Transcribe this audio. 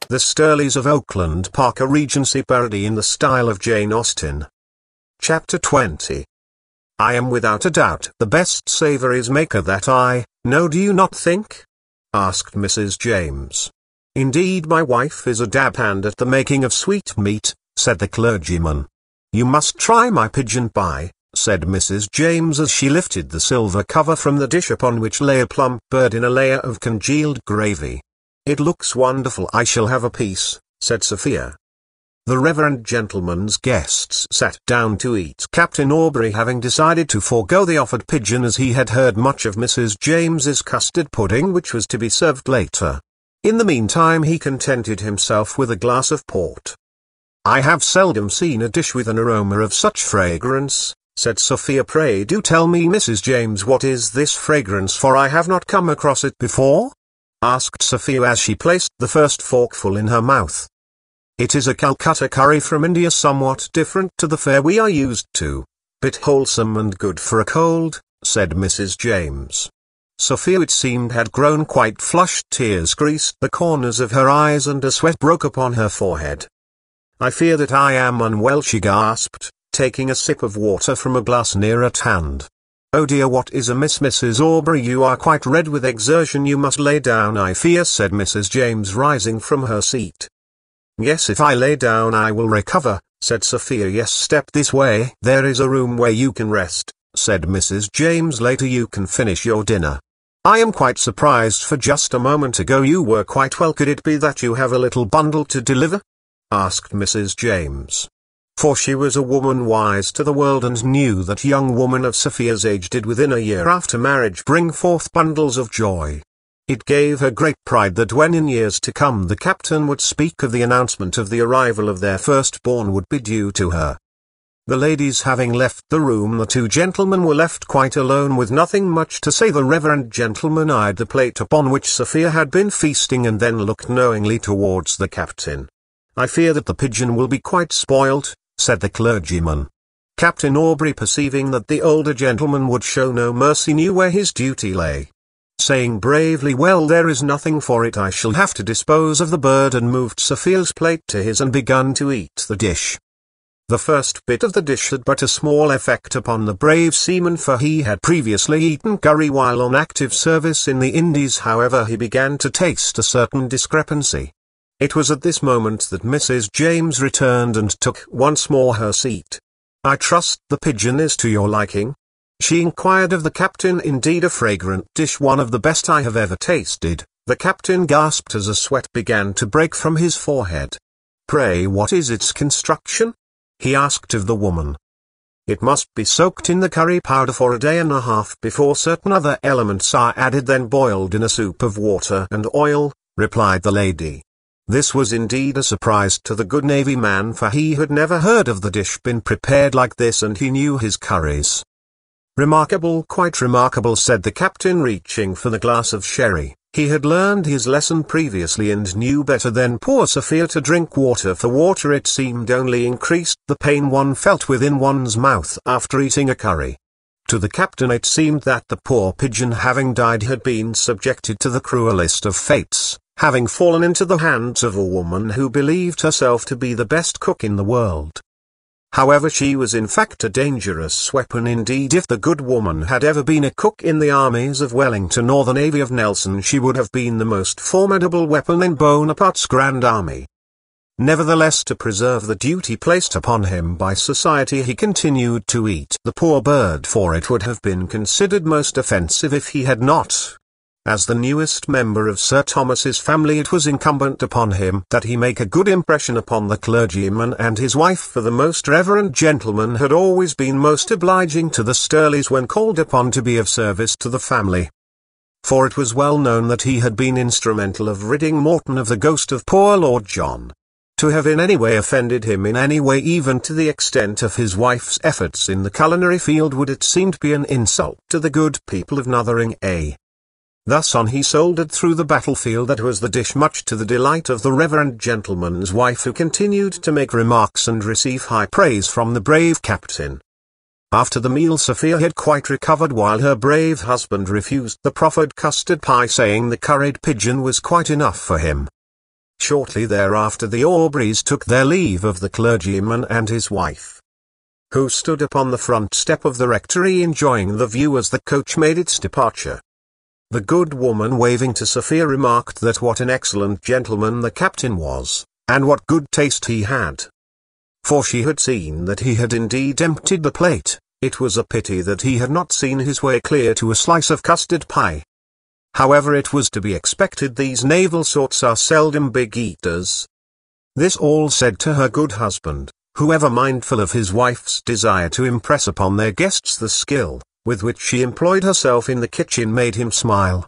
The Sterleys of Oakland Park, a Regency parody in the style of Jane Austen. Chapter 20. I am without a doubt the best savouries maker that I know, do you not think? Asked Mrs. James. Indeed, my wife is a dab hand at the making of sweetmeat, said the clergyman. You must try my pigeon pie, said Mrs. James as she lifted the silver cover from the dish upon which lay a plump bird in a layer of congealed gravy. It looks wonderful. I shall have a piece, said Sophia. The reverend gentleman's guests sat down to eat, Captain Aubrey having decided to forego the offered pigeon as he had heard much of Mrs. James's custard pudding which was to be served later. In the meantime he contented himself with a glass of port. I have seldom seen a dish with an aroma of such fragrance, said Sophia. Pray do tell me, Mrs. James, what is this fragrance, for I have not come across it before? Asked Sophia as she placed the first forkful in her mouth. It is a Calcutta curry from India, somewhat different to the fare we are used to. Bit wholesome and good for a cold, said Mrs. James. Sophia, it seemed, had grown quite flushed. Tears greased the corners of her eyes and a sweat broke upon her forehead. I fear that I am unwell, she gasped, taking a sip of water from a glass near at hand. Oh dear, what is amiss, Mrs. Aubrey? You are quite red with exertion. You must lay down, I fear, said Mrs. James, rising from her seat. Yes, if I lay down I will recover, said Sophia. Yes, step this way. There is a room where you can rest, said Mrs. James. Later you can finish your dinner. I am quite surprised, for just a moment ago you were quite well. Could it be that you have a little bundle to deliver? Asked Mrs. James. For she was a woman wise to the world and knew that young women of Sophia's age did within a year after marriage bring forth bundles of joy. It gave her great pride that when in years to come the captain would speak of the announcement of the arrival of their firstborn would be due to her. The ladies having left the room, the two gentlemen were left quite alone with nothing much to say. The reverend gentleman eyed the plate upon which Sophia had been feasting and then looked knowingly towards the captain. I fear that the pigeon will be quite spoilt, said the clergyman. Captain Aubrey, perceiving that the older gentleman would show no mercy, knew where his duty lay. Saying bravely, well, there is nothing for it, I shall have to dispose of the bird, and moved Sophia's plate to his and begun to eat the dish. The first bit of the dish had but a small effect upon the brave seaman, for he had previously eaten curry while on active service in the Indies. However, he began to taste a certain discrepancy. It was at this moment that Mrs. James returned and took once more her seat. I trust the pigeon is to your liking? She inquired of the captain. Indeed, a fragrant dish, one of the best I have ever tasted, the captain gasped as a sweat began to break from his forehead. Pray, what is its construction? He asked of the woman. It must be soaked in the curry powder for a day and a half before certain other elements are added, then boiled in a soup of water and oil, replied the lady. This was indeed a surprise to the good Navy man, for he had never heard of the dish been prepared like this, and he knew his curries. Remarkable, quite remarkable, said the captain, reaching for the glass of sherry. He had learned his lesson previously and knew better than poor Sophia to drink water, for water, it seemed, only increased the pain one felt within one's mouth after eating a curry. To the captain it seemed that the poor pigeon, having died, had been subjected to the cruelest of fates, having fallen into the hands of a woman who believed herself to be the best cook in the world. However, she was in fact a dangerous weapon indeed. If the good woman had ever been a cook in the armies of Wellington or the navy of Nelson, she would have been the most formidable weapon in Bonaparte's grand army. Nevertheless, to preserve the duty placed upon him by society, he continued to eat the poor bird, for it would have been considered most offensive if he had not. As the newest member of Sir Thomas's family, it was incumbent upon him that he make a good impression upon the clergyman and his wife, for the most reverend gentleman had always been most obliging to the Sterleys when called upon to be of service to the family. For it was well known that he had been instrumental of ridding Morton of the ghost of poor Lord John. To have in any way offended him in any way, even to the extent of his wife's efforts in the culinary field, would, it seemed, be an insult to the good people of Nuthering. Thus on he soldiered through the battlefield. That was the dish, much to the delight of the reverend gentleman's wife, who continued to make remarks and receive high praise from the brave captain. After the meal Sophia had quite recovered, while her brave husband refused the proffered custard pie, saying the curried pigeon was quite enough for him. Shortly thereafter the Aubreys took their leave of the clergyman and his wife, who stood upon the front step of the rectory enjoying the view as the coach made its departure. The good woman waving to Sophia remarked that what an excellent gentleman the captain was, and what good taste he had. For she had seen that he had indeed emptied the plate. It was a pity that he had not seen his way clear to a slice of custard pie. However, it was to be expected these naval sorts are seldom big eaters. This all said to her good husband, who, ever mindful of his wife's desire to impress upon their guests the skill with which she employed herself in the kitchen, made him smile.